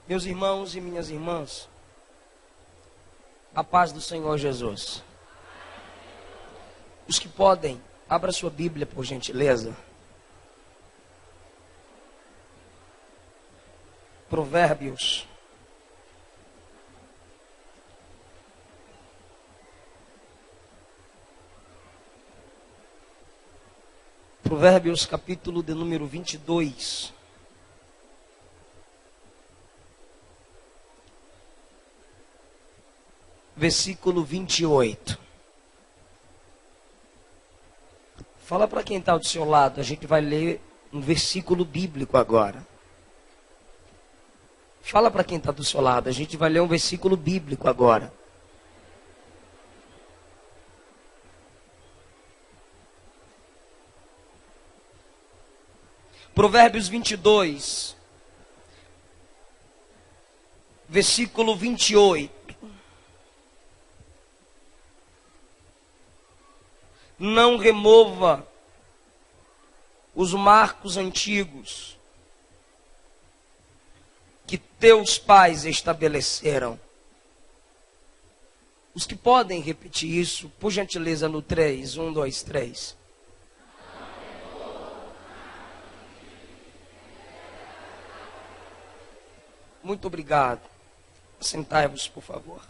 Meus irmãos e minhas irmãs, a paz do Senhor Jesus. Os que podem, abra sua Bíblia por gentileza. Provérbios. Provérbios capítulo de número 22. Versículo 28. Fala para quem está do seu lado, a gente vai ler um versículo bíblico agora. Fala para quem está do seu lado, a gente vai ler um versículo bíblico agora. Provérbios 22, versículo 28. Não remova os marcos antigos que teus pais estabeleceram. Os que podem repetir isso, por gentileza, no 3. 1, 2, 3. Muito obrigado. Sentai-vos, por favor.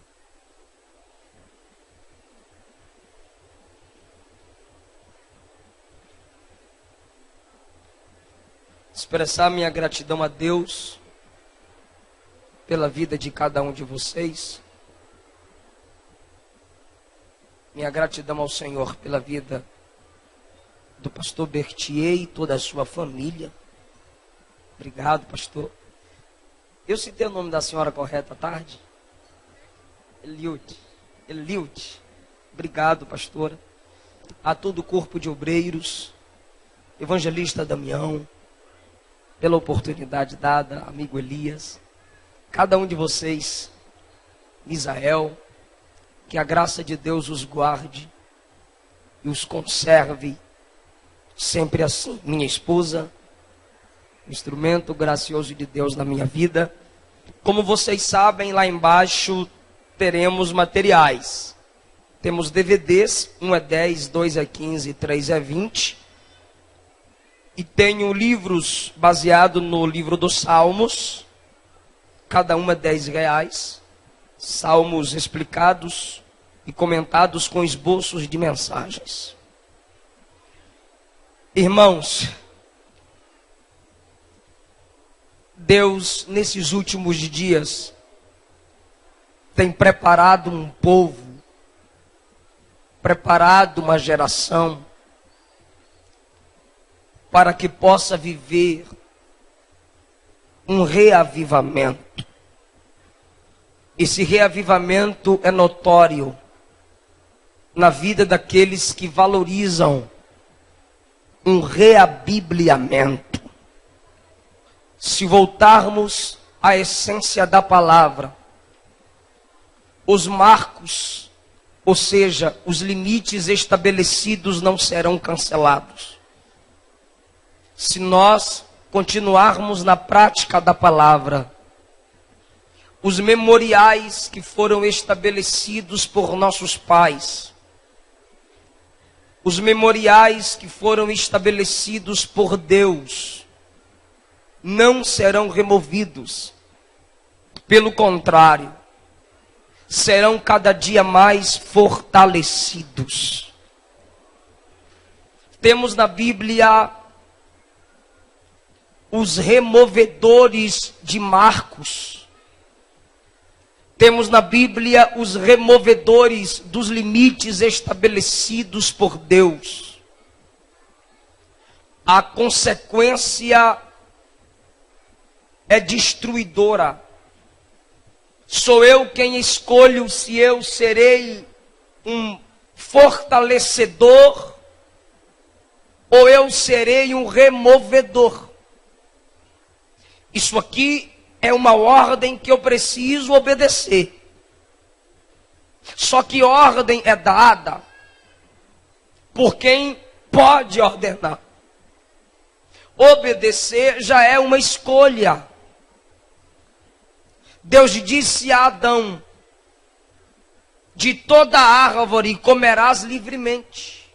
Expressar minha gratidão a Deus pela vida de cada um de vocês. Minha gratidão ao Senhor pela vida do pastor Bertier e toda a sua família. Obrigado, pastor. Eu citei o nome da senhora correto à tarde? Eliud. Obrigado, pastora. A todo o corpo de obreiros, evangelista Damião, pela oportunidade dada, amigo Elias, cada um de vocês, Misael, que a graça de Deus os guarde e os conserve sempre assim. Minha esposa, instrumento gracioso de Deus na minha vida. Como vocês sabem, lá embaixo teremos materiais. Temos DVDs, 1 é 10, 2 é 15, 3 é 20. E tenho livros baseados no livro dos Salmos. Cada um é R$10. Salmos explicados e comentados com esboços de mensagens. Irmãos, Deus, nesses últimos dias, tem preparado um povo, preparado uma geração, para que possa viver um reavivamento. Esse reavivamento é notório na vida daqueles que valorizam um reabibliamento. Se voltarmos à essência da palavra, os marcos, ou seja, os limites estabelecidos não serão cancelados. Se nós continuarmos na prática da palavra, os memoriais que foram estabelecidos por nossos pais, os memoriais que foram estabelecidos por Deus, não serão removidos. Pelo contrário, serão cada dia mais fortalecidos. Temos na Bíblia os removedores de marcos. Temos na Bíblia os removedores dos limites estabelecidos por Deus. A consequência é destruidora. Sou eu quem escolho se eu serei um fortalecedor ou eu serei um removedor. Isso aqui é uma ordem que eu preciso obedecer. Só que ordem é dada por quem pode ordenar. Obedecer já é uma escolha. Deus disse a Adão: de toda árvore comerás livremente,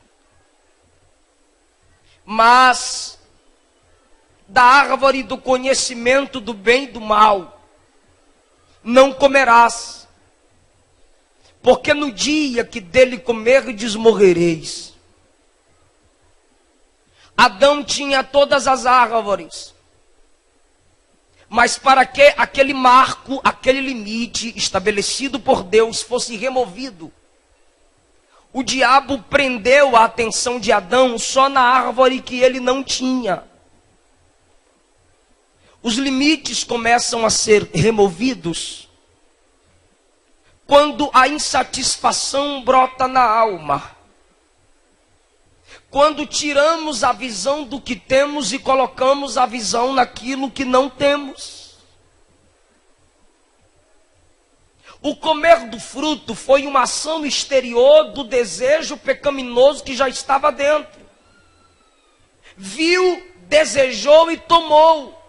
mas da árvore do conhecimento do bem e do mal não comerás, porque no dia que dele comerdes morrereis. Adão tinha todas as árvores, mas para que aquele marco, aquele limite estabelecido por Deus fosse removido, o diabo prendeu a atenção de Adão só na árvore que ele não tinha. Os limites começam a ser removidos quando a insatisfação brota na alma. Quando tiramos a visão do que temos e colocamos a visão naquilo que não temos. O comer do fruto foi uma ação exterior do desejo pecaminoso que já estava dentro. Viu, desejou e tomou.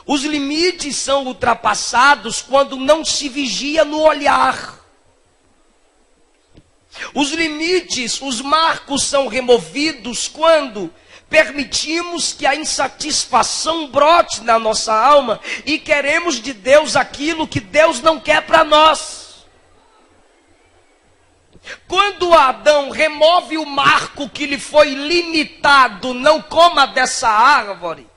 Os limites são ultrapassados quando não se vigia no olhar. Os limites, os marcos são removidos quando permitimos que a insatisfação brote na nossa alma e queremos de Deus aquilo que Deus não quer para nós. Quando Adão remove o marco que lhe foi limitado, não coma dessa árvore,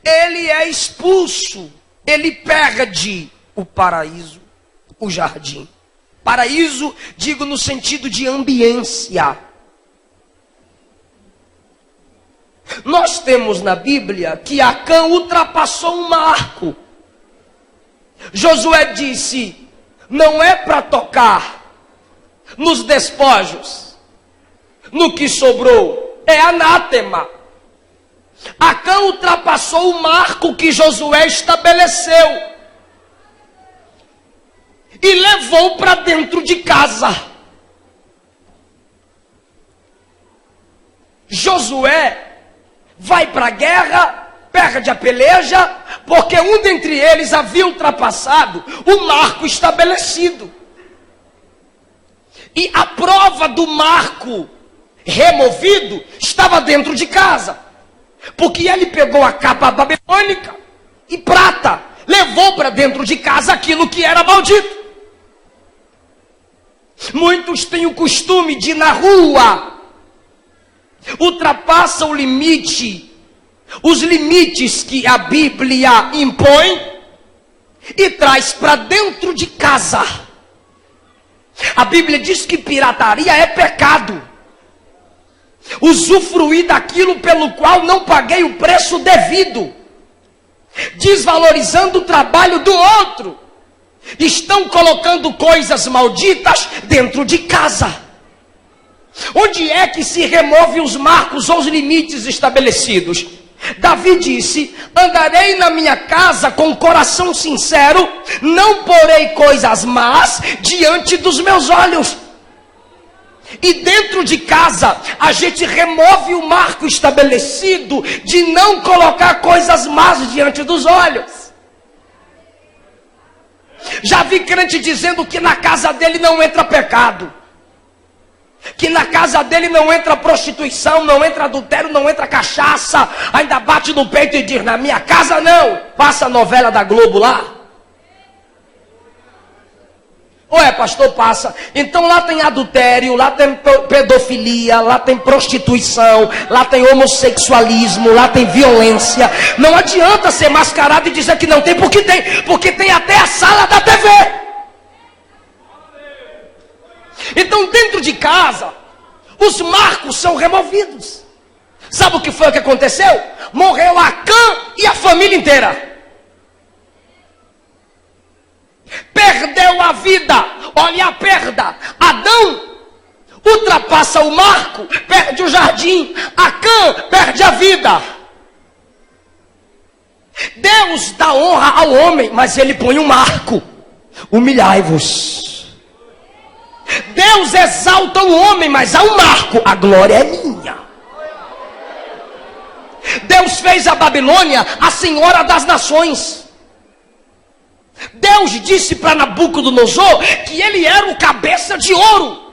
ele é expulso, ele perde o paraíso, o jardim. Paraíso, digo no sentido de ambiência. Nós temos na Bíblia que Acã ultrapassou um marco. Josué disse: não é para tocar nos despojos, no que sobrou, é anátema. Acã ultrapassou o marco que Josué estabeleceu e levou para dentro de casa. Josué vai para a guerra, perde a peleja, porque um dentre eles havia ultrapassado o marco estabelecido. E a prova do marco removido estava dentro de casa, porque ele pegou a capa babilônica e prata, levou para dentro de casa aquilo que era maldito. Muitos têm o costume de ir na rua, ultrapassam o limite, os limites que a Bíblia impõe e traz para dentro de casa. A Bíblia diz que pirataria é pecado. Usufruir daquilo pelo qual não paguei o preço devido, desvalorizando o trabalho do outro. Estão colocando coisas malditas dentro de casa. Onde é que se remove os marcos ou os limites estabelecidos? Davi disse: andarei na minha casa com coração sincero, não porei coisas más diante dos meus olhos. E dentro de casa, a gente remove o marco estabelecido de não colocar coisas más diante dos olhos. Já vi crente dizendo que na casa dele não entra pecado, que na casa dele não entra prostituição, não entra adultério, não entra cachaça. Ainda bate no peito e diz: na minha casa não. Passa a novela da Globo lá. Ué, pastor, passa. Então lá tem adultério, lá tem pedofilia, lá tem prostituição, lá tem homossexualismo, lá tem violência. Não adianta ser mascarado e dizer que não tem, porque tem até a sala da TV. Então dentro de casa, os marcos são removidos. Sabe o que foi que aconteceu? Morreu Acã e a família inteira. Perdeu a vida. Olha a perda. Adão ultrapassa o marco, perde o jardim. Acã perde a vida. Deus dá honra ao homem, mas ele põe um marco: humilhai-vos. Deus exalta o homem, mas há um marco: a glória é minha. Deus fez a Babilônia a senhora das nações. Deus disse para Nabucodonosor que ele era o cabeça de ouro.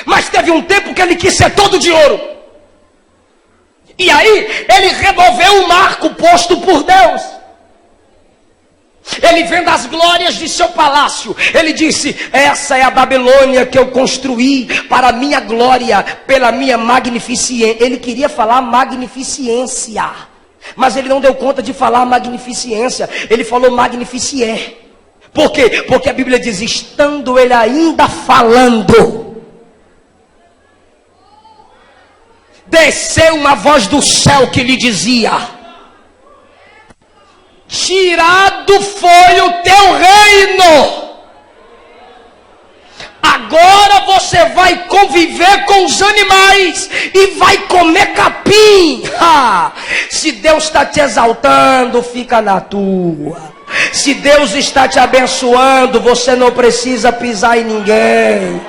Mas teve um tempo que ele quis ser todo de ouro. E aí ele removeu o marco posto por Deus. Ele vendo as glórias de seu palácio, ele disse: essa é a Babilônia que eu construí para a minha glória, pela minha magnificência. Ele queria falar magnificência, mas ele não deu conta de falar magnificência. Ele falou magnificência. Por quê? Porque a Bíblia diz: estando ele ainda falando, desceu uma voz do céu que lhe dizia: tirado foi o teu reino. Agora você vai conviver com os animais e vai comer capim. Se Deus está te exaltando, fica na tua. Se Deus está te abençoando, você não precisa pisar em ninguém.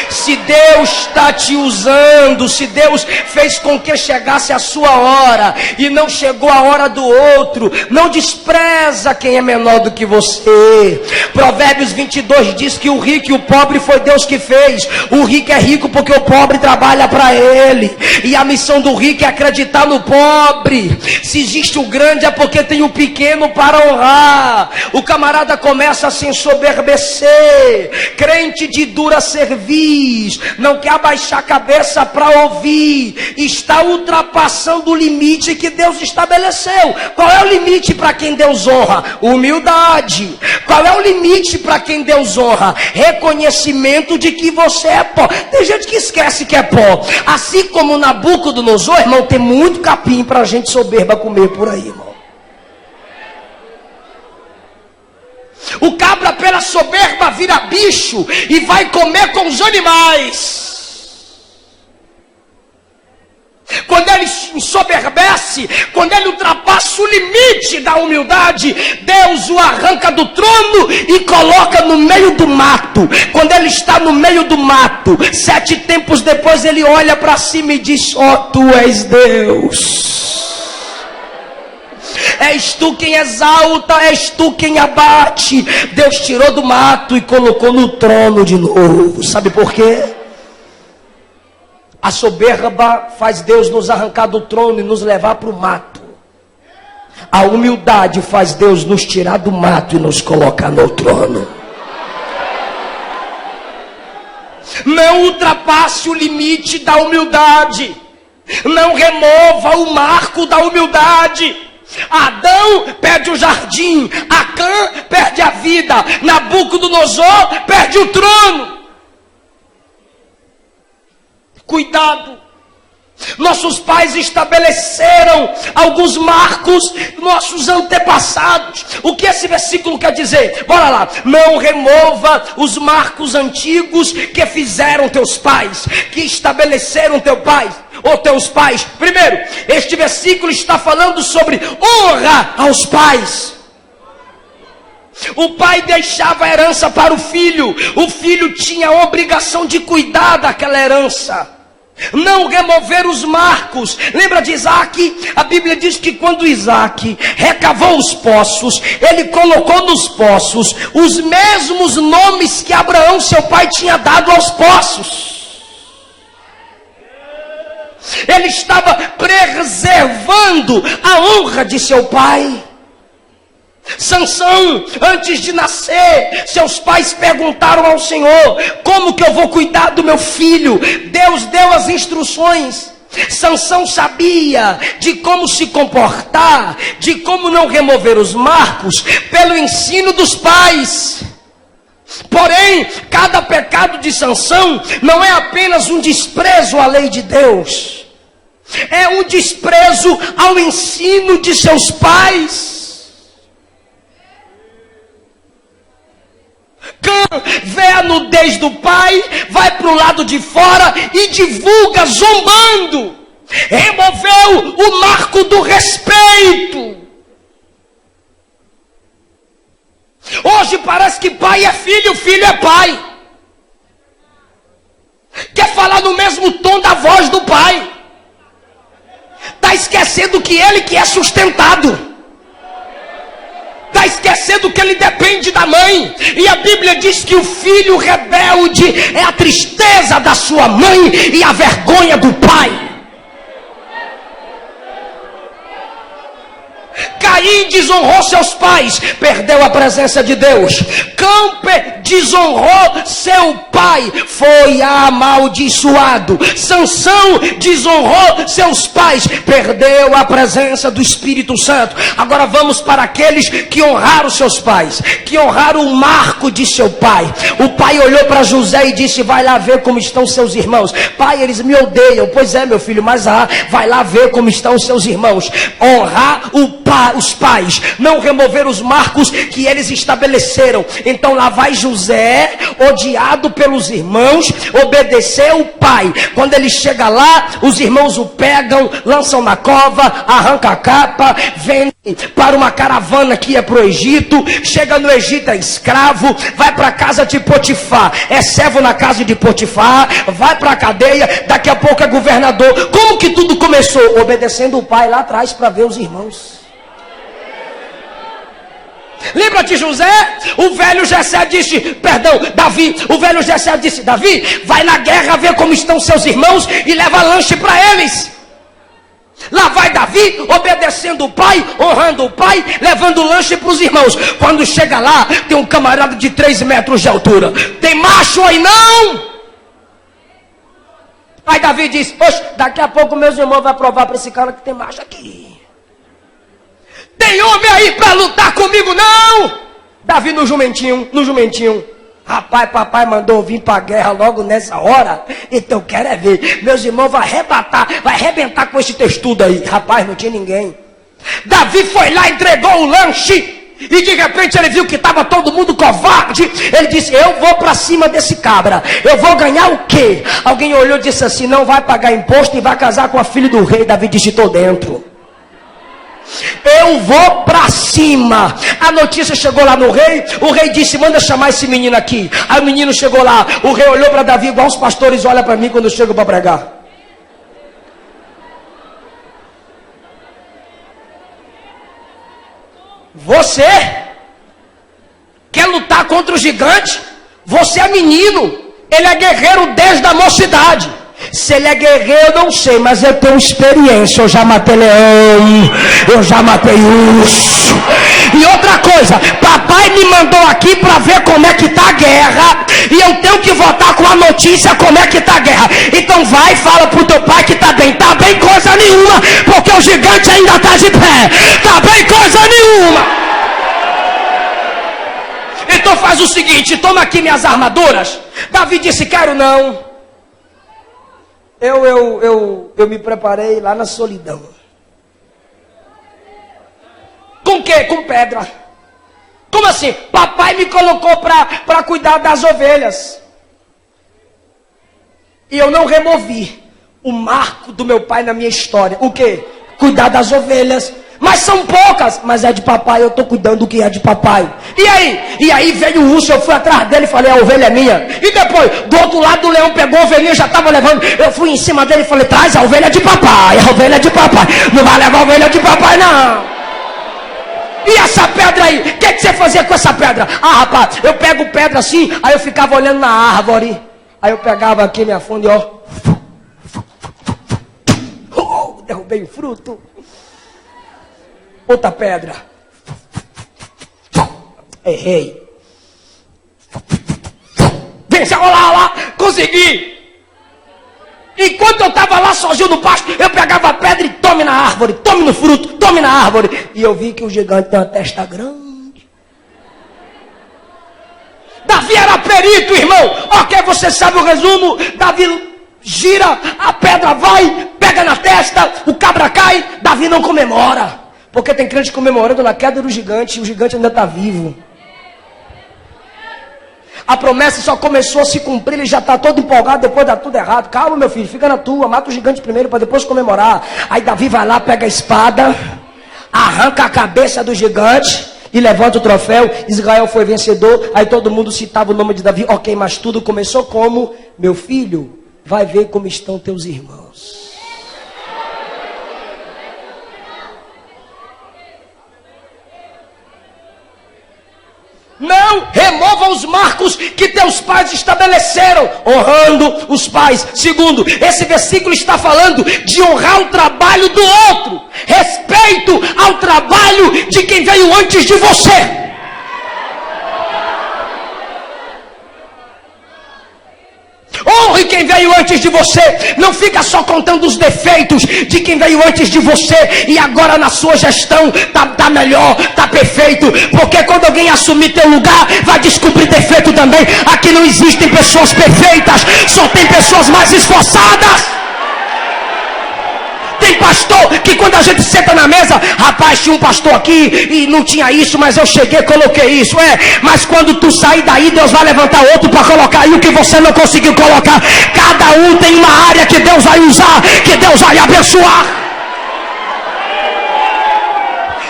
Se Deus está te usando, se Deus fez com que chegasse a sua hora e não chegou a hora do outro, não despreza quem é menor do que você. Provérbios 22 diz que o rico e o pobre foi Deus que fez. O rico é rico porque o pobre trabalha para ele. E a missão do rico é acreditar no pobre. Se existe o grande é porque tem o pequeno para honrar. O camarada começa a se ensoberbecer, crente de dura cerviz, não quer abaixar a cabeça para ouvir, está ultrapassando o limite que Deus estabeleceu. Qual é o limite para quem Deus honra? Humildade. Qual é o limite para quem Deus honra? Reconhecimento de que você é pó. Tem gente que esquece que é pó. Assim como Nabucodonosor, irmão, tem muito capim para a gente soberba comer por aí, irmão. O cabra pela soberba vira bicho e vai comer com os animais. Quando ele ensoberbece, quando ele ultrapassa o limite da humildade, Deus o arranca do trono e coloca no meio do mato. Quando ele está no meio do mato, 7 tempos depois ele olha para cima e diz: ó, tu és Deus. És tu quem exalta, és tu quem abate. Deus tirou do mato e colocou no trono de novo. Sabe por quê? A soberba faz Deus nos arrancar do trono e nos levar para o mato. A humildade faz Deus nos tirar do mato e nos colocar no trono. Não ultrapasse o limite da humildade. Não remova o marco da humildade. Adão perde o jardim, Acã perde a vida, Nabucodonosor perde o trono. Cuidado. Nossos pais estabeleceram alguns marcos, nossos antepassados. O que esse versículo quer dizer? Bora lá. Não remova os marcos antigos que fizeram teus pais, que estabeleceram teu pai ou teus pais. Primeiro, este versículo está falando sobre honra aos pais. O pai deixava a herança para o filho filho tinha a obrigação de cuidar daquela herança. Não remover os marcos. Lembra de Isaac? A Bíblia diz que quando Isaac recavou os poços, ele colocou nos poços os mesmos nomes que Abraão, seu pai, tinha dado aos poços. Ele estava preservando a honra de seu pai. Sansão, antes de nascer, seus pais perguntaram ao Senhor: como que eu vou cuidar do meu filho? Deus deu as instruções. Sansão sabia de como se comportar, de como não remover os marcos, pelo ensino dos pais. Porém, cada pecado de Sansão não é apenas um desprezo à lei de Deus, é um desprezo ao ensino de seus pais. Cã vê a nudez do pai, vai para o lado de fora e divulga zombando. Removeu o marco do respeito. Hoje parece que pai é filho, filho é pai. Quer falar no mesmo tom da voz do pai. Está esquecendo que ele que é sustentado. esquecendo que ele depende da mãe. E a Bíblia diz que o filho rebelde é a tristeza da sua mãe e a vergonha do pai. Caim desonrou seus pais, perdeu a presença de Deus. Camper desonrou seu pai, foi amaldiçoado. Sansão desonrou seus pais, perdeu a presença do Espírito Santo. Agora vamos para aqueles que honraram seus pais, que honraram o marco de seu pai. O pai olhou para José e disse: vai lá ver como estão seus irmãos. Pai, eles me odeiam. Pois é, meu filho, mas vai lá ver como estão seus irmãos. Honrar os pais, não remover os marcos que eles estabeleceram. Então lá vai José, odiado pelos irmãos, obedecer o pai. Quando ele chega lá, os irmãos o pegam, lançam na cova, arranca a capa, vem para uma caravana que ia para o Egito. Chega no Egito, é escravo, vai para a casa de Potifar, é servo na casa de Potifar, vai para a cadeia, daqui a pouco é governador. Como que tudo começou? Obedecendo o pai lá atrás para ver os irmãos. Lembra de José? O velho Jessé disse, Davi, o velho Jessé disse: Davi, vai na guerra ver como estão seus irmãos e leva lanche para eles. Lá vai Davi, obedecendo o pai, honrando o pai, levando lanche para os irmãos. Quando chega lá, tem um camarada de 3 metros de altura. Tem macho aí não? Aí Davi diz: poxa, daqui a pouco meus irmãos vão provar para esse cara que tem macho aqui. Tem homem aí para lutar comigo não? Davi no jumentinho. Rapaz, papai mandou vir para a guerra logo nessa hora. Então eu quero é ver. Meus irmãos vão arrebentar com esse textudo aí. Rapaz, não tinha ninguém. Davi foi lá, entregou o lanche. E de repente ele viu que estava todo mundo covarde. Ele disse: eu vou para cima desse cabra. Eu vou ganhar o quê? Alguém olhou e disse assim: não vai pagar imposto e vai casar com a filha do rei. Davi disse: estou dentro. Eu vou para cima. A notícia chegou lá no rei. O rei disse: manda chamar esse menino aqui. Aí o menino chegou lá. O rei olhou para Davi igual os pastores olham para mim quando eu chego para pregar. Você quer lutar contra o gigante? Você é menino. Ele é guerreiro desde a mocidade. Se ele é guerreiro, eu não sei, mas eu tenho experiência. Eu já matei leão, eu já matei urso. E outra coisa, papai me mandou aqui para ver como é que está a guerra. E eu tenho que voltar com a notícia como é que está a guerra. Então vai e fala para o teu pai que está bem. Está bem coisa nenhuma, porque o gigante ainda está de pé. Está bem coisa nenhuma. Então faz o seguinte, toma aqui minhas armaduras. Davi disse: quero não. Eu me preparei lá na solidão. Com quê? Com pedra. Como assim? Papai me colocou para cuidar das ovelhas. E eu não removi o marco do meu pai na minha história. O quê? Cuidar das ovelhas. Mas são poucas, mas é de papai, eu estou cuidando do que é de papai. E aí? E aí veio o urso, eu fui atrás dele e falei: a ovelha é minha. E depois, do outro lado, o leão pegou a ovelhinha, já estava levando. Eu fui em cima dele e falei: traz a ovelha de papai, a ovelha de papai. Não vai levar a ovelha de papai, não. E essa pedra aí? O que você fazia com essa pedra? Ah, rapaz, eu pego pedra assim, aí eu ficava olhando na árvore. Aí eu pegava aqui minha fonte, ó. Derrubei o fruto. Outra pedra. Errei. Vence, olha lá, consegui. Enquanto eu estava lá sozinho no pasto, eu pegava a pedra e tome na árvore, tome no fruto, tome na árvore. E eu vi que o gigante tem uma testa grande. Davi era perito, irmão. Ok, você sabe o resumo. Davi gira, a pedra vai, pega na testa, o cabra cai. Davi não comemora. Porque tem crente comemorando na queda do gigante e o gigante ainda está vivo. A promessa só começou a se cumprir, ele já está todo empolgado, depois dá tudo errado. Calma, meu filho, fica na tua, mata o gigante primeiro para depois comemorar. Aí Davi vai lá, pega a espada, arranca a cabeça do gigante e levanta o troféu. Israel foi vencedor. Aí todo mundo citava o nome de Davi. Ok, mas tudo começou como: meu filho, vai ver como estão teus irmãos. Não remova os marcos que teus pais estabeleceram, honrando os pais. Segundo, esse versículo está falando de honrar o trabalho do outro. Respeito ao trabalho de quem veio antes de você. Honre quem veio antes de você. Não fica só contando os defeitos de quem veio antes de você e agora na sua gestão tá melhor, tá perfeito. Porque quando alguém assumir teu lugar, vai descobrir defeito também. Aqui não existem pessoas perfeitas, só tem pessoas mais esforçadas. Tem pastor que quando a gente senta na mesa, rapaz, tinha um pastor aqui e não tinha isso, mas eu cheguei, coloquei isso. Mas quando tu sair daí, Deus vai levantar outro para colocar aí o que você não conseguiu colocar. Cada um tem uma área que Deus vai usar, que Deus vai abençoar.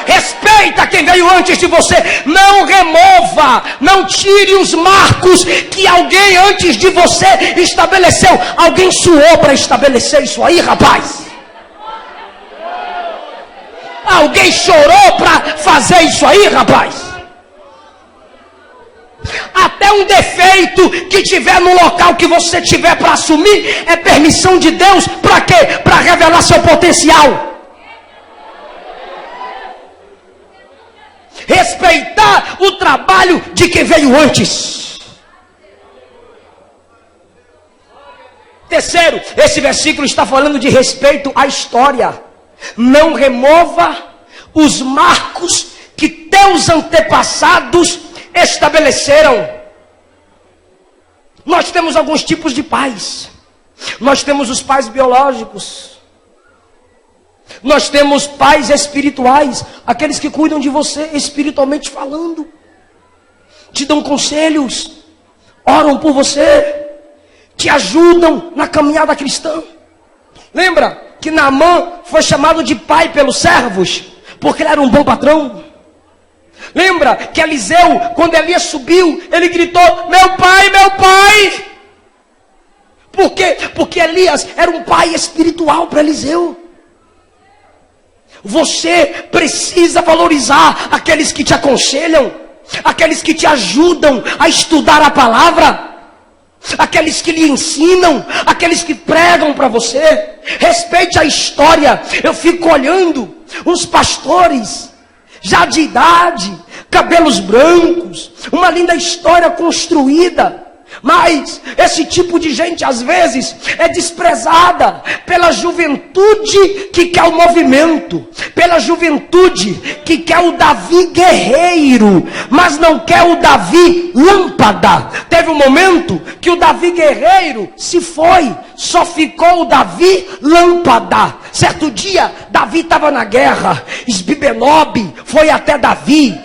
Respeita quem veio antes de você. Não remova, não tire os marcos que alguém antes de você estabeleceu. Alguém suou para estabelecer isso aí, rapaz. Alguém chorou para fazer isso aí, rapaz. Até um defeito que tiver no local que você tiver para assumir é permissão de Deus. Para quê? Para revelar seu potencial. Respeitar o trabalho de quem veio antes. Terceiro, esse versículo está falando de respeito à história. Não remova os marcos que teus antepassados estabeleceram. Nós temos alguns tipos de pais. Nós temos os pais biológicos. Nós temos pais espirituais, aqueles que cuidam de você espiritualmente falando, te dão conselhos, oram por você, te ajudam na caminhada cristã. Lembra que Naamã foi chamado de pai pelos servos, porque ele era um bom patrão? Lembra que Eliseu, quando Elias subiu, ele gritou: meu pai, meu pai. Por quê? Porque Elias era um pai espiritual para Eliseu. Você precisa valorizar aqueles que te aconselham, aqueles que te ajudam a estudar a palavra, aqueles que lhe ensinam, aqueles que pregam para você. Respeite a história. Eu fico olhando uns pastores já de idade, cabelos brancos, uma linda história construída, mas esse tipo de gente às vezes é desprezada pela juventude que quer o movimento, pela juventude que quer o Davi guerreiro, mas não quer o Davi lâmpada. Teve um momento que o Davi guerreiro se foi, só ficou o Davi lâmpada. Certo dia, Davi estava na guerra, Esbibenob foi até Davi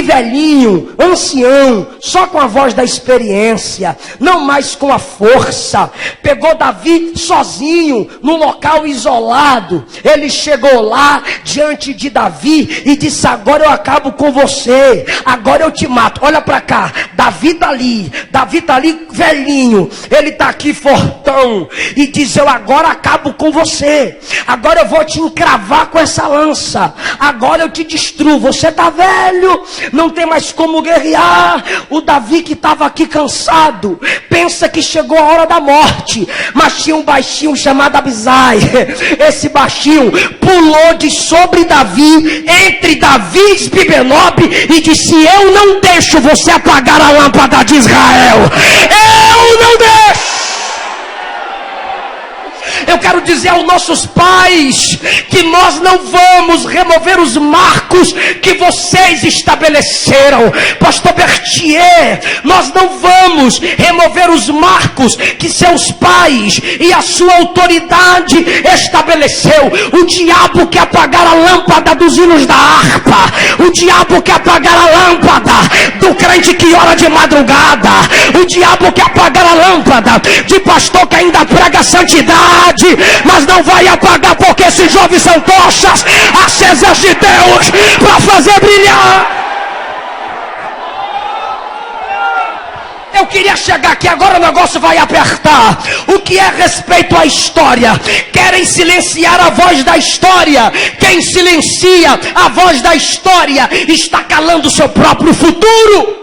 velhinho, ancião, só com a voz da experiência, não mais com a força. Pegou Davi sozinho, num local isolado. Ele chegou lá, diante de Davi, e disse: agora eu acabo com você, agora eu te mato. Olha para cá, Davi tá ali velhinho, ele tá aqui fortão, e diz: eu agora acabo com você, agora eu vou te encravar com essa lança, agora eu te destruo. Você tá velho, não tem mais como guerrear. O Davi que estava aqui cansado, pensa que chegou a hora da morte, mas tinha um baixinho chamado Abisai. Esse baixinho pulou de sobre Davi, entre Davi e Esbibenob, e disse: eu não deixo você apagar a lâmpada de Israel, eu não deixo. Eu quero dizer aos nossos pais que nós não vamos remover os marcos que vocês estabeleceram. Pastor Bertier, nós não vamos remover os marcos que seus pais e a sua autoridade estabeleceu. O diabo quer apagar a lâmpada dos hinos da harpa. O diabo quer apagar a lâmpada do crente que ora de madrugada. O diabo quer apagar a lâmpada de pastor que ainda prega santidade, mas não vai apagar, porque esses jovens são tochas acesas de Deus para fazer brilhar. Eu queria chegar aqui, agora o negócio vai apertar. O que é respeito à história? Querem silenciar a voz da história. Quem silencia a voz da história está calando o seu próprio futuro.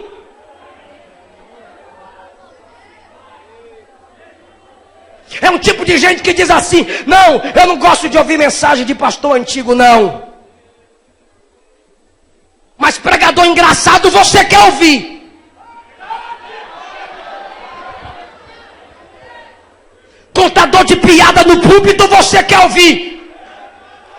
É um tipo de gente que diz assim: não, eu não gosto de ouvir mensagem de pastor antigo, não. Mas pregador engraçado você quer ouvir. Contador de piada no púlpito você quer ouvir.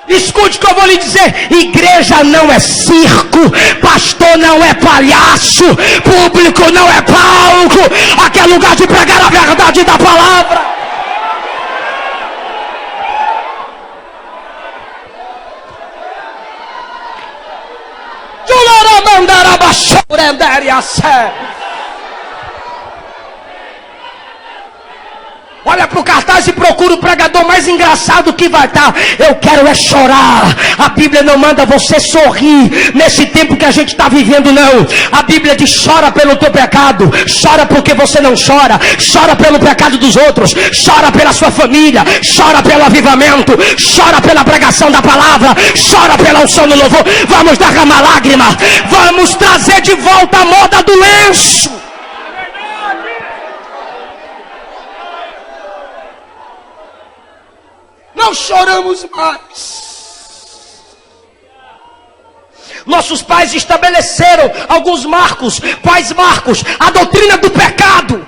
Escute o que eu vou lhe dizer: igreja não é circo, pastor não é palhaço, público não é palco. Aqui é lugar de pregar a verdade da palavra. Olha para o cartaz e procura o pregador mais engraçado que vai estar. Eu quero é chorar. A Bíblia não manda você sorrir nesse tempo que a gente está vivendo, não. A Bíblia diz: chora pelo teu pecado, chora porque você não chora, chora pelo pecado dos outros, chora pela sua família, chora pelo avivamento, chora pela pregação da palavra, chora pela unção do louvor. Vamos derramar lágrima, vamos trazer de volta a moda do lenço. Não choramos mais. Nossos pais estabeleceram alguns marcos. Quais marcos? A doutrina do pecado.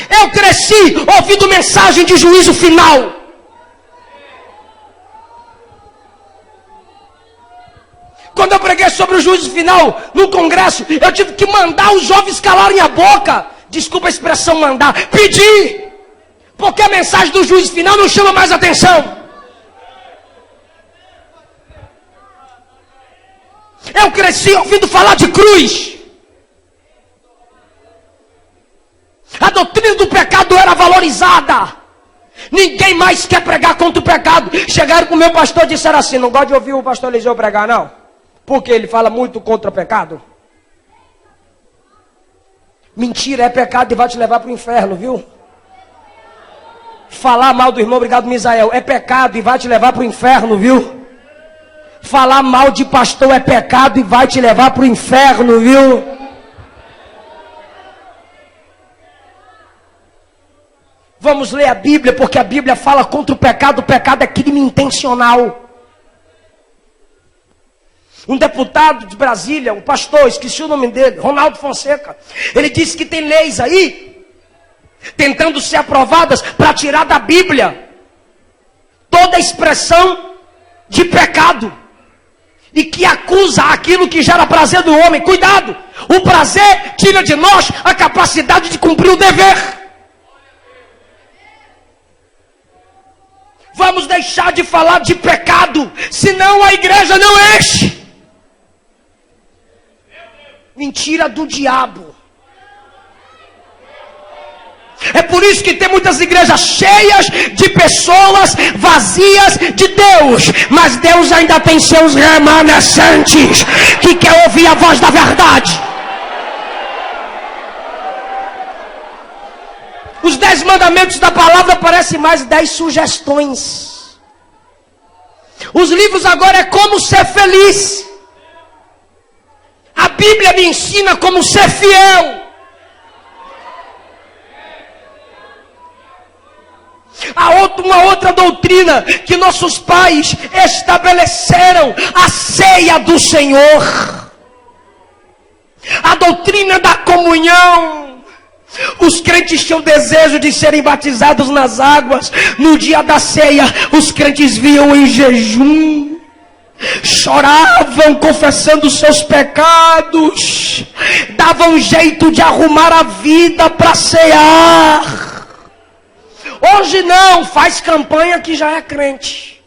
Eu cresci ouvindo mensagem de juízo final. Quando eu preguei sobre o juízo final no congresso, eu tive que mandar os jovens calarem a boca. Desculpa a expressão mandar, pedir. Porque a mensagem do juízo final não chama mais atenção. Eu cresci ouvindo falar de cruz. A doutrina do pecado era valorizada. Ninguém mais quer pregar contra o pecado. Chegaram com o meu pastor e disseram assim: não gosto de ouvir o pastor Eliseu pregar, não. Porque ele fala muito contra o pecado. Mentira, é pecado e vai te levar para o inferno, viu? Falar mal do irmão, obrigado Misael, é pecado e vai te levar para o inferno, viu? Falar mal de pastor é pecado e vai te levar para o inferno, viu? Vamos ler a Bíblia, porque a Bíblia fala contra o pecado é crime intencional. Um deputado de Brasília, um pastor, esqueci o nome dele, Ronaldo Fonseca, ele disse que tem leis aí tentando ser aprovadas para tirar da Bíblia toda expressão de pecado e que acusa aquilo que gera prazer do homem. Cuidado, o prazer tira de nós a capacidade de cumprir o dever. Vamos deixar de falar de pecado, senão a igreja não enche. Mentira do diabo. É por isso que tem muitas igrejas cheias de pessoas vazias de Deus. Mas Deus ainda tem seus remanescentes que quer ouvir a voz da verdade. Os 10 mandamentos da palavra parecem mais 10 sugestões. Os livros agora é como ser feliz. A Bíblia me ensina como ser fiel. Uma outra doutrina que nossos pais estabeleceram: a ceia do Senhor, a doutrina da comunhão. Os crentes tinham desejo de serem batizados nas águas. No dia da ceia, os crentes vinham em jejum, choravam confessando seus pecados, davam jeito de arrumar a vida para cear. Hoje não, faz campanha que já é crente.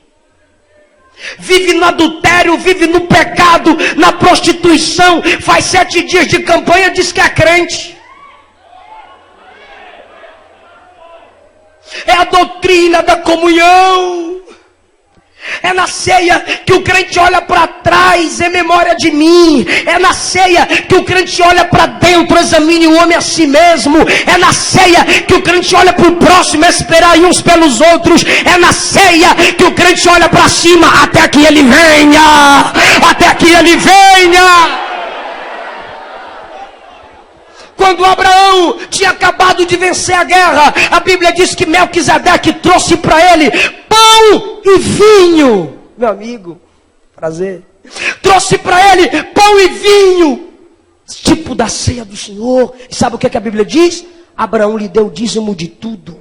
Vive no adultério, vive no pecado, na prostituição. Faz 7 dias de campanha, diz que é crente. É a doutrina da comunhão. É na ceia que o crente olha para trás, em memória de mim. É na ceia que o crente olha para dentro, examine o homem a si mesmo. É na ceia que o crente olha para o próximo, esperar uns pelos outros. É na ceia que o crente olha para cima, até que ele venha. Até que ele venha. Quando Abraão tinha acabado de vencer a guerra, a Bíblia diz que Melquisedeque trouxe para ele pão e vinho. Meu amigo, prazer. Trouxe para ele pão e vinho, tipo da ceia do Senhor. E sabe o que a Bíblia diz? Abraão lhe deu dízimo de tudo.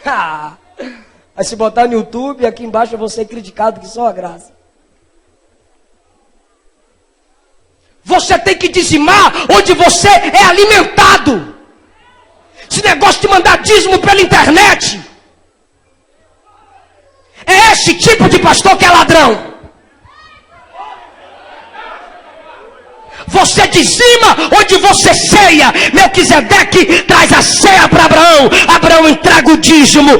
Aí se botar no YouTube, aqui embaixo eu vou ser criticado que só a graça. Você tem que dizimar onde você é alimentado. Esse negócio de mandar dízimo pela internet, é esse tipo de pastor que é ladrão. Você dizima onde você ceia. Melquisedeque traz a ceia para Abraão. Abraão entrega o dízimo.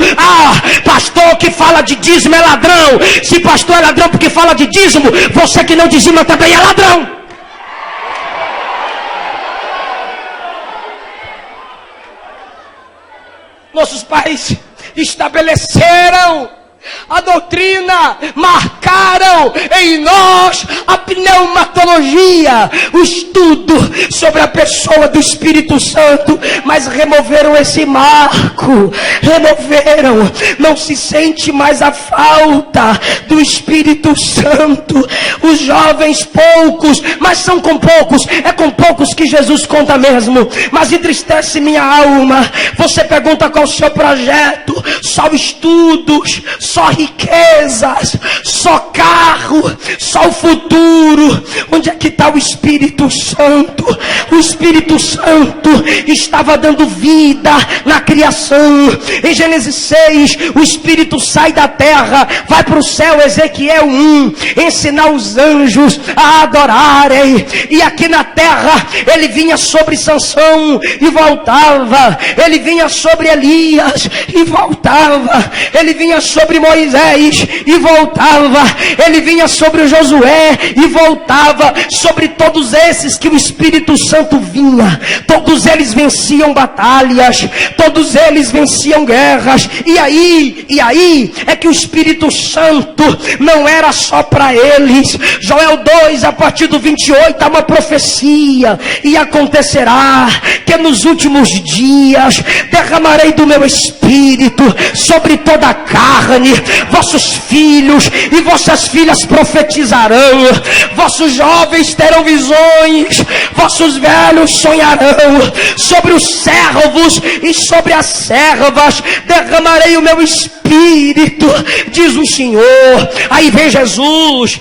Pastor que fala de dízimo é ladrão. Se pastor é ladrão porque fala de dízimo, você que não dizima também é ladrão. Nossos pais estabeleceram a doutrina, marcaram em nós a pneumatologia, o estudo sobre a pessoa do Espírito Santo, mas removeram esse marco, removeram, não se sente mais a falta do Espírito Santo. Os jovens poucos, mas são com poucos, é com poucos que Jesus conta mesmo, mas entristece minha alma. Você pergunta qual é o seu projeto? Só estudos, só riquezas, só carro, só o futuro. Onde é que está o Espírito Santo? O Espírito Santo estava dando vida na criação. Em Gênesis 6, o Espírito sai da terra, vai para o céu, Ezequiel 1, ensinar os anjos a adorarem. E aqui na terra, ele vinha sobre Sansão e voltava. Ele vinha sobre Elias e voltava. Ele vinha sobre Moisés e voltava. Ele vinha sobre Josué e voltava. Sobre todos esses que o Espírito Santo vinha, todos eles venciam batalhas, todos eles venciam guerras. E aí é que o Espírito Santo não era só para eles. Joel 2, a partir do 28, há uma profecia: e acontecerá que nos últimos dias derramarei do meu Espírito sobre toda a carne. Vossos filhos e vossas filhas profetizarão, vossos jovens terão visões, vossos velhos sonharão. Sobre os servos e sobre as servas derramarei o meu Espírito, diz o Senhor. Aí vem Jesus.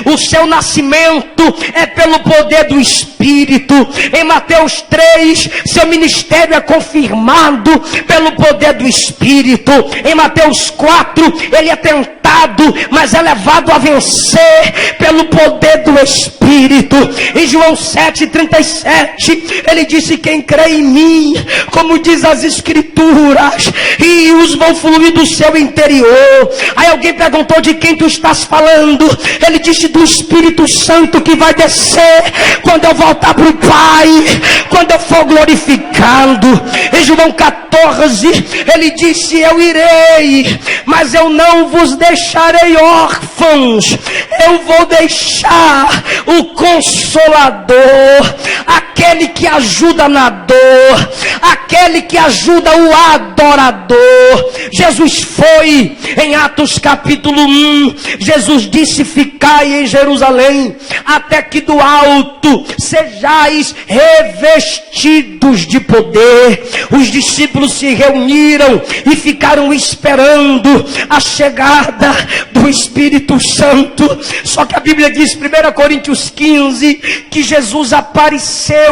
O seu nascimento é pelo poder do Espírito. Em Mateus 3, seu ministério é confirmado pelo poder do Espírito. Em Mateus 4, ele é tentado, mas é levado a vencer pelo poder do Espírito. Em João 7,37, ele disse: quem crê em mim, como diz as Escrituras, rios vão fluir do seu interior. Aí alguém perguntou: de quem tu estás falando? Ele disse: do Espírito Santo que vai descer quando eu voltar para o Pai, quando eu for glorificado. Em João 14, ele disse: eu irei, mas eu não vos deixarei órfãos. Eu vou deixar o Consolador, aquele que ajuda na dor, aquele que ajuda o adorador. Jesus foi em Atos capítulo 1. Jesus disse: ficai em Jerusalém, até que do alto sejais revestidos de poder. Os discípulos se reuniram e ficaram esperando a chegada do Espírito Santo. Só que a Bíblia diz, 1 Coríntios 15, que Jesus apareceu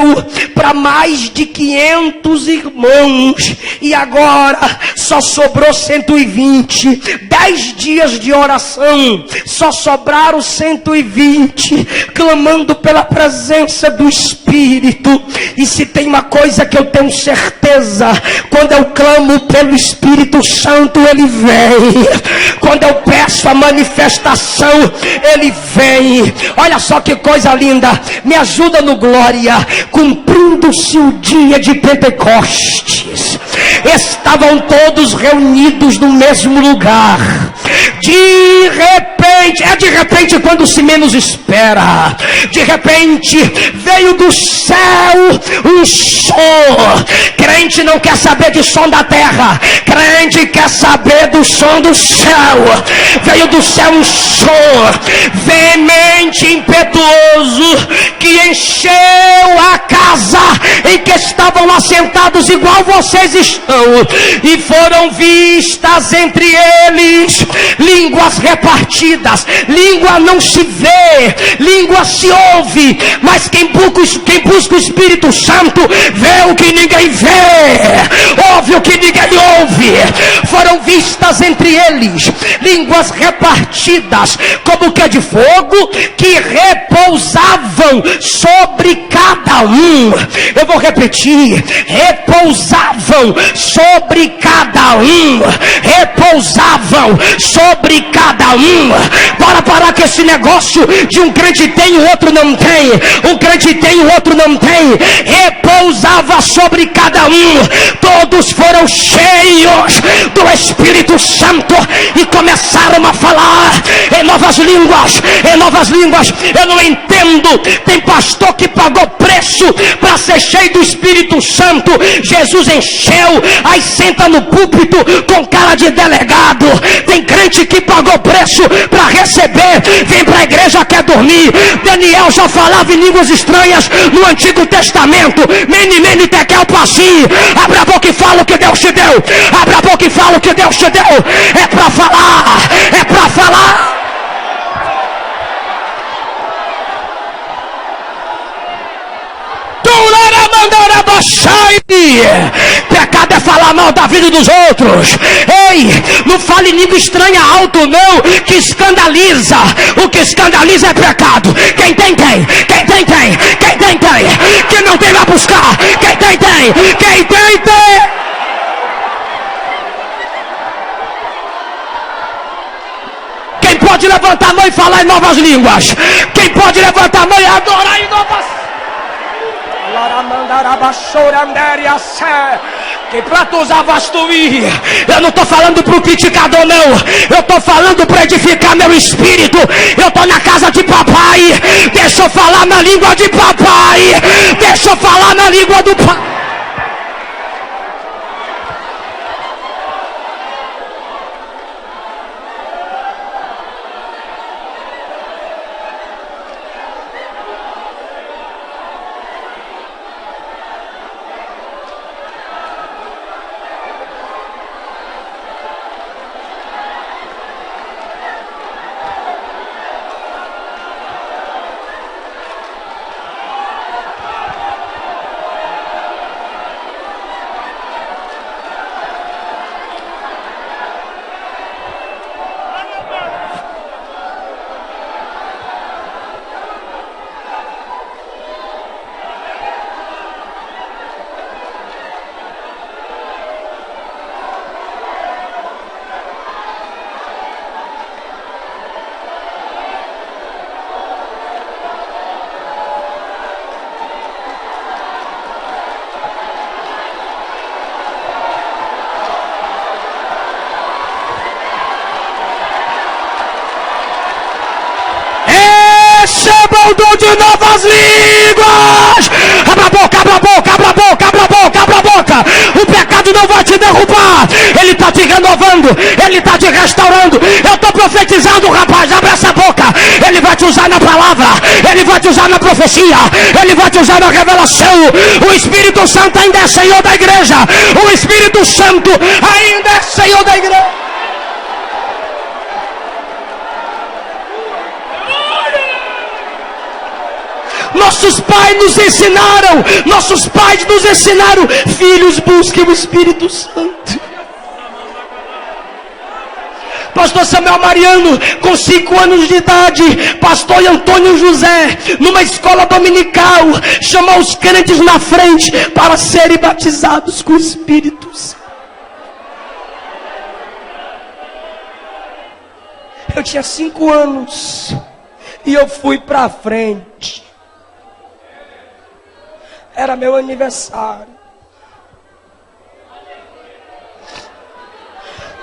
para mais de 500 irmãos, e agora só sobrou 120. 10 dias de oração, só sobraram 120, clamando pela presença do Espírito. E se tem uma coisa que eu tenho certeza, quando eu clamo pelo Espírito Santo, ele vem. Quando eu peço a manifestação, ele vem. Olha só que coisa linda. Me ajuda no glória. Cumprindo-se o dia de Pentecostes, estavam todos reunidos no mesmo lugar. De repente, É de repente quando se menos espera. De repente veio do céu um som. Crente não quer saber de som da terra. Crente quer saber do som do céu. Veio do céu um som veemente, impetuoso, que encheu a casa em que estavam assentados igual vocês estão. E foram vistas entre eles línguas repartidas. Língua não se vê, língua se ouve, mas quem busca o Espírito Santo vê o que ninguém vê, ouve o que ninguém ouve. Foram vistas entre eles línguas repartidas, como que é de fogo, que repousavam sobre cada um. Eu vou repetir: repousavam sobre cada um. Repousavam sobre cada um. Bora parar com esse negócio de um crente tem e o outro não tem. Um crente tem e o outro não tem. Repousava sobre cada um. Todos foram cheios do Espírito Santo e começaram a falar em novas línguas. Em novas línguas. Eu não entendo. Tem pastor que pagou preço para ser cheio do Espírito Santo. Jesus encheu, aí senta no púlpito com cara de delegado. Tem crente que pagou preço para receber, vem para a igreja, quer dormir. Daniel já falava em línguas estranhas no Antigo Testamento. Mene, mene, tekel, passi. Abra a boca e fala o que Deus te deu. Abra a boca e fala o que Deus te deu. É para falar, é para falar. Pecado é falar mal da vida dos outros. Ei, não fale língua estranha alto não, que escandaliza. O que escandaliza é pecado. Quem tem, tem. Quem tem, tem. Quem tem, tem. Quem não tem, vai buscar. Quem tem, tem. Quem tem, tem. Quem pode levantar a mão e falar em novas línguas? Quem pode levantar a mão e adorar em novas línguas? Eu não estou falando para o criticador não. Eu estou falando para edificar meu espírito. Eu estou na casa de papai. Deixa eu falar na língua de papai. Deixa eu falar na língua do pai. Receba o dom de novas línguas. Abra a boca, abra a boca, abra a boca, abra a boca, abra a boca. O pecado não vai te derrubar. Ele está te renovando, ele está te restaurando. Eu estou profetizando, rapaz, abre essa boca. Ele vai te usar na palavra, ele vai te usar na profecia, ele vai te usar na revelação. O Espírito Santo ainda é Senhor da igreja. O Espírito Santo ainda é Senhor da igreja. Nossos pais nos ensinaram, filhos, busquem o Espírito Santo. Pastor Samuel Mariano, com 5 anos de idade, pastor Antônio José, numa escola dominical, chamou os crentes na frente para serem batizados com o Espírito Santo. Eu tinha 5 anos e eu fui para frente. Era meu aniversário.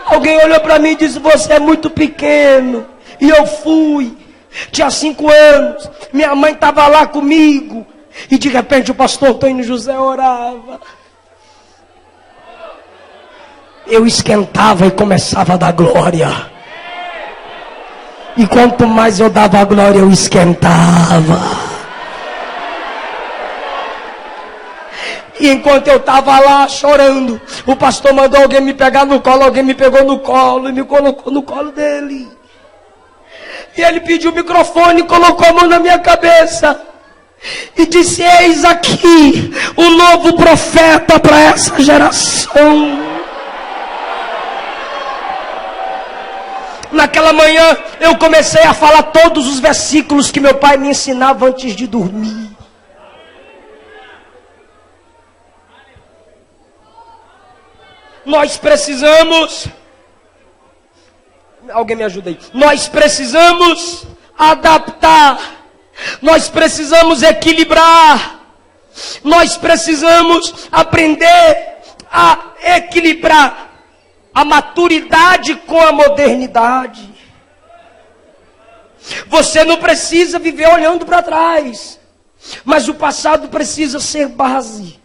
Alguém olhou para mim e disse: você é muito pequeno. E eu fui. Tinha 5 anos. Minha mãe estava lá comigo. E de repente o pastor Antônio José orava. Eu esquentava e começava a dar glória. E quanto mais eu dava glória, eu esquentava. E enquanto eu estava lá chorando, o pastor mandou alguém me pegar no colo. Alguém me pegou no colo e me colocou no colo dele. E ele pediu o microfone, colocou a mão na minha cabeça e disse: eis aqui o novo profeta para essa geração. Naquela manhã eu comecei a falar todos os versículos que meu pai me ensinava antes de dormir. Nós precisamos, alguém me ajuda aí, nós precisamos adaptar, nós precisamos equilibrar, nós precisamos aprender a equilibrar a maturidade com a modernidade. Você não precisa viver olhando para trás, mas o passado precisa ser base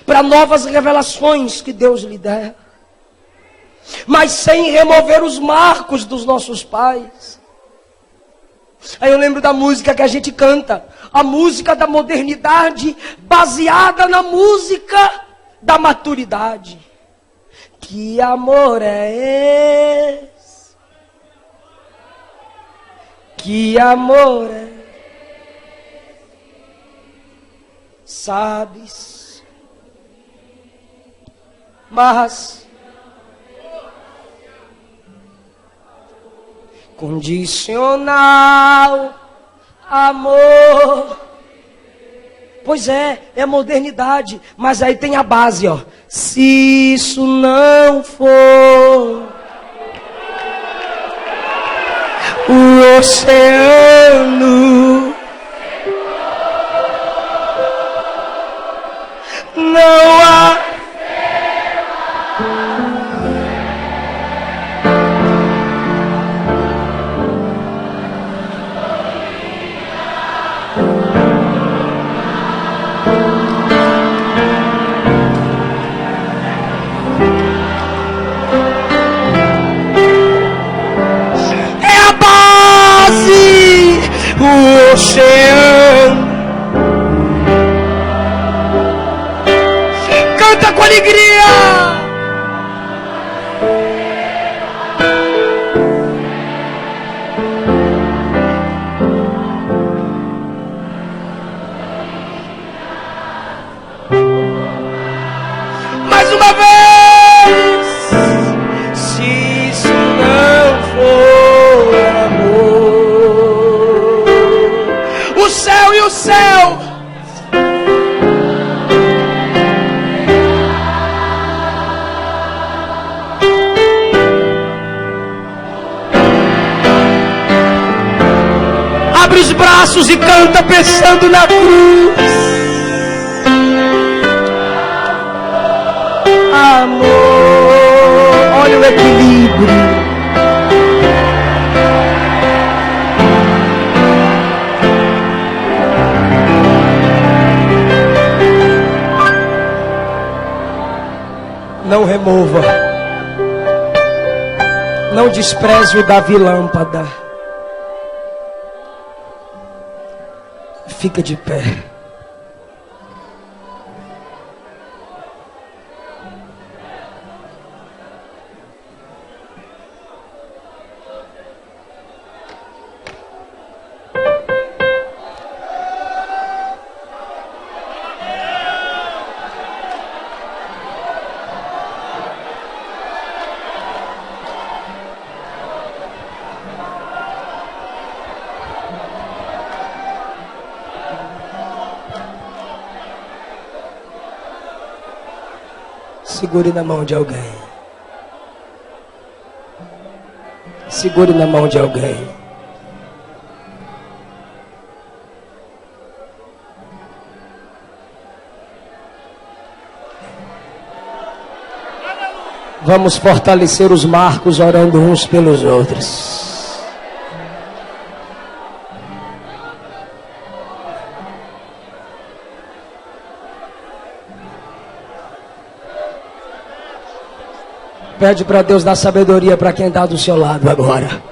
para novas revelações que Deus lhe der, mas sem remover os marcos dos nossos pais. Aí eu lembro da música que a gente canta, a música da modernidade baseada na música da maturidade. Que amor é esse? Que amor é? Sabes? Mas condicional amor. Pois é modernidade, mas aí tem a base, ó. Se isso não for o oceano, não há. O oceano. Canta com alegria. Mais uma vez. Se isso não for amor, o céu e o céu. Abre os braços e canta pensando na cruz. Amor, olha o equilíbrio. Não remova, não despreze o Davi Lâmpada. Fica de pé. Segure na mão de alguém. Segure na mão de alguém. Vamos fortalecer os marcos orando uns pelos outros. Pede para Deus dar sabedoria para quem está do seu lado agora.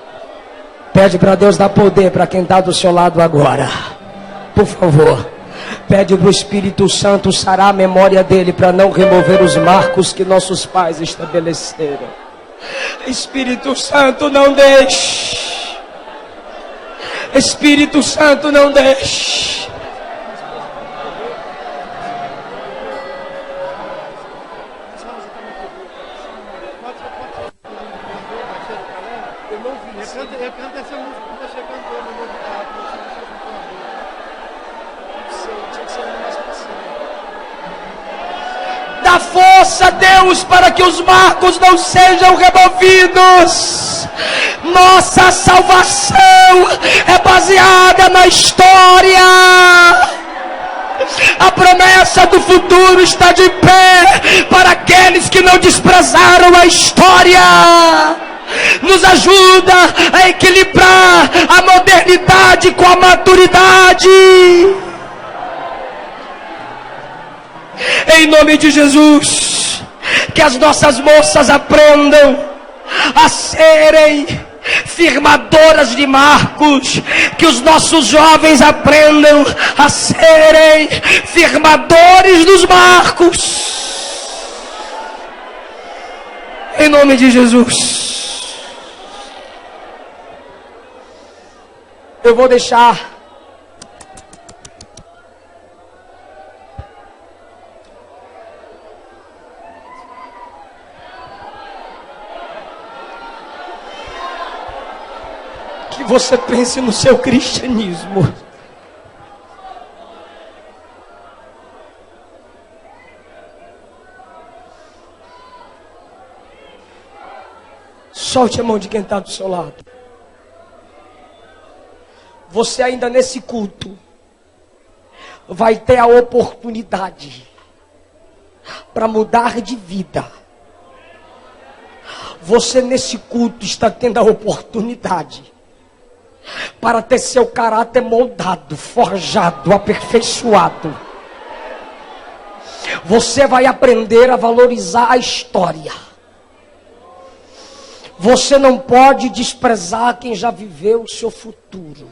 Pede para Deus dar poder para quem está do seu lado agora. Por favor. Pede para o Espírito Santo sarar a memória dele para não remover os marcos que nossos pais estabeleceram. Espírito Santo, não deixe. Espírito Santo, não deixe. Eu canto essa música que você cantou no meu teatro. Dá força, Deus, para que os marcos não sejam removidos. Nossa salvação é baseada na história. A promessa do futuro está de pé para aqueles que não desprezaram a história. Nos ajuda a equilibrar a modernidade com a maturidade. Em nome de Jesus, que as nossas moças aprendam a serem firmadoras de marcos, que os nossos jovens aprendam a serem firmadores dos marcos. Em nome de Jesus. Eu vou deixar que você pense no seu cristianismo. Solte a mão de quem está do seu lado. Você ainda nesse culto vai ter a oportunidade para mudar de vida. Você nesse culto está tendo a oportunidade para ter seu caráter moldado, forjado, aperfeiçoado. Você vai aprender a valorizar a história. Você não pode desprezar quem já viveu o seu futuro.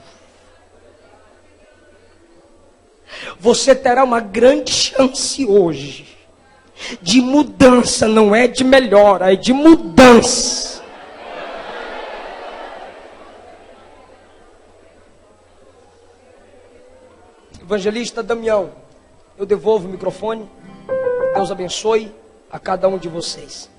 Você terá uma grande chance hoje de mudança, não é de melhora, é de mudança. Evangelista Damião, eu devolvo o microfone. Deus abençoe a cada um de vocês.